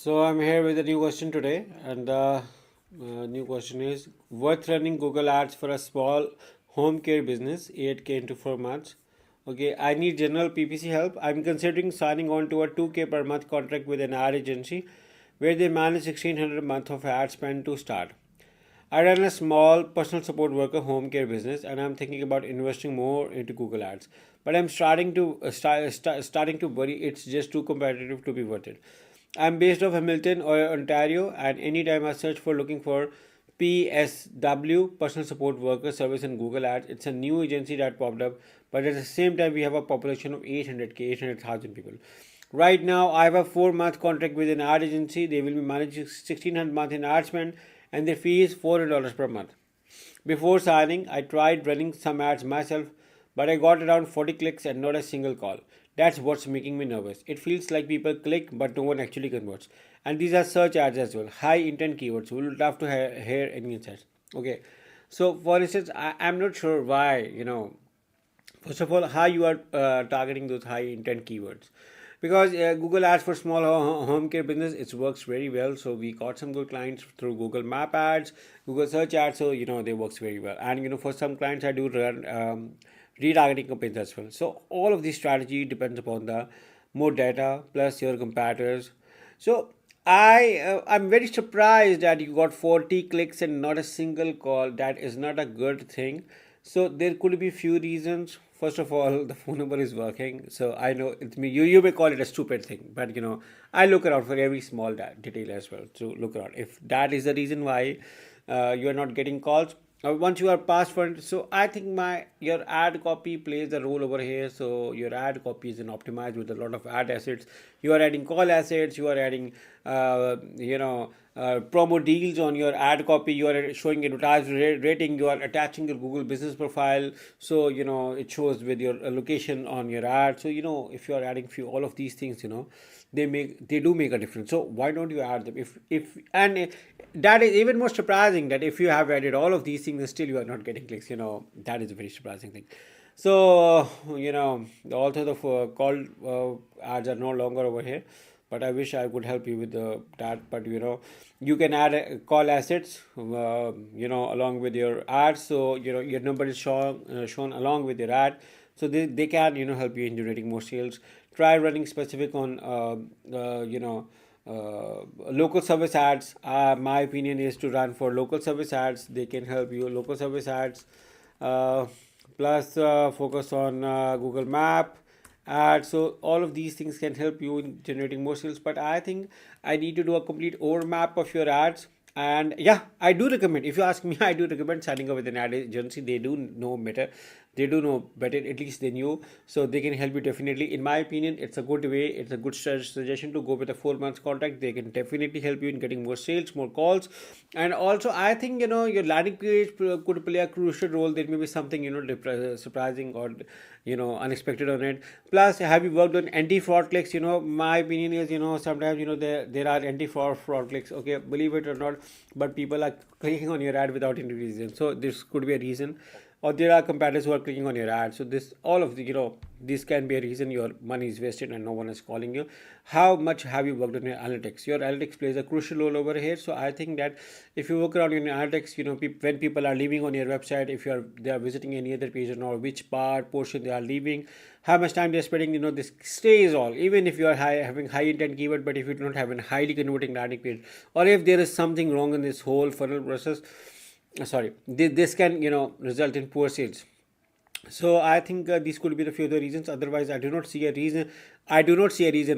So I'm here with a new question today, and the new question is worth running Google Ads for a small home care business, 8K into 4 months. Okay, I need general PPC help. I'm considering signing on to a 2K per month contract with an ad agency where they manage 1600 a month of ad spend to start. I run a small personal support worker home care business, and I'm thinking about investing more into Google Ads. But I'm starting to worry it's just too competitive to be worth it. I'm based off Hamilton, Ontario, and anytime I search for looking for PSW, personal support worker service in Google Ads, it's a new agency that popped up. But at the same time, we have a population of 800k, 800,000 people. Right now, I have a 4 month contract with an ad agency. They will be managing 1600 a month in ad spend, and their fee is $400 per month. Before signing, I tried running some ads myself, but I got around 40 clicks and not a single call. That's what's making me nervous. It feels like people click, but no one actually converts. And these are search ads as well, high intent keywords. We would love to hear any insights. Okay, so for instance, I'm not sure why, first of all, how you are targeting those high intent keywords, because Google Ads for small home care business, it works very well. So we got some good clients through Google Map ads, Google search ads, so they works very well. And for some clients I do run retargeting campaigns as well. So all of this strategy depends upon the more data plus your competitors. So I'm very surprised that you got 40 clicks and not a single call. That is not a good thing. So there could be few reasons. First of all, the phone number is working. So I know it's me. You may call it a stupid thing, but I look around for every small detail as well. So look around. If that is the reason why you are not getting calls, once you are past front, so I think your ad copy plays a role over here. So your ad copy is optimized with a lot of ad assets. You are adding call assets, you are adding promo deals on your ad copy, you are showing advertised rating, you are attaching your Google business profile, so it shows with your location on your ad. So if you are adding few all of these things, they do make a difference. So why don't you add them? If and that is even more surprising, that if you have added all of these things and still you are not getting clicks, that is a very surprising thing. So also the call ads are no longer over here, but I wish I could help you with that. But you can add call assets along with your ads. So your number is shown along with your ad, so they can help you in generating more sales. Try running specific on local service ads. My opinion is to run for local service ads. They can help you. Local service ads, uh, plus focus on Google Map ads. So all of these things can help you in generating more sales. But I think I need to do a complete overmap of your ads. And yeah, I do recommend, if you ask me, I do recommend signing up with an ad agency. They do know better. They do know better, at least than you. So they can help you definitely. In my opinion, it's a good way. It's a good suggestion to go with a 4 months contract. They can definitely help you in getting more sales, more calls. And also, I think, your landing page could play a crucial role. There may be something, surprising or, unexpected on it. Plus, have you worked on anti-fraud clicks? My opinion is, sometimes, there are anti-fraud clicks. Okay, believe it or not, but people are clicking on your ad without any reason. So this could be a reason. Or there are competitors who are clicking on your ad. So this, all of the, this can be a reason your money is wasted and no one is calling you. How much have you worked on your analytics? Your analytics plays a crucial role over here. So I think that if you work around your analytics, when people are leaving on your website, if they are visiting any other page, or which portion they are leaving, how much time they're spending, this stays all. Even if you are having high intent keyword, but if you do not have a highly converting landing page, or if there is something wrong in this whole funnel process, this can result in poor sales. So I think these could be the few other reasons. Otherwise, I do not see a reason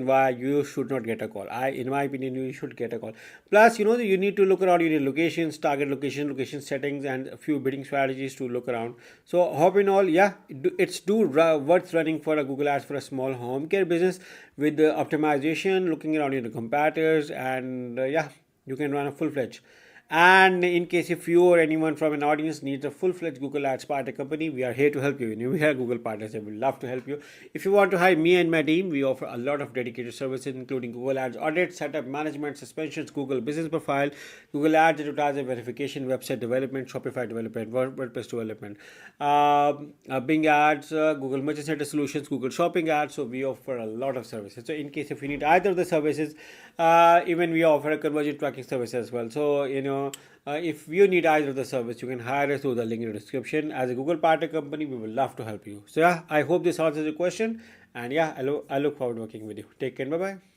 why you should not get a call. In my opinion, you should get a call. Plus, you need to look around your locations, target location settings, and a few bidding strategies to look around. So hope in all, yeah, it's worth running for a Google Ads for a small home care business with the optimization, looking around your competitors, and yeah, you can run a full-fledged. And in case if you or anyone from an audience needs a full-fledged Google Ads partner company, we are here to help you. We are Google partners and we'd love to help you. If you want to hire me and my team, we offer a lot of dedicated services, including Google Ads audit, setup, management, suspensions, Google business profile, Google Ads advertiser verification, website development, Shopify development, WordPress development, Bing Ads, Google Merchant Center solutions, Google Shopping Ads. So we offer a lot of services. So in case if you need either of the services, even we offer a conversion tracking service as well. So if you need either of the service, you can hire us through the link in the description. As a Google partner company, we will love to help you. So yeah, I hope this answers your question, and yeah, I look forward to working with you. Take care. Bye bye.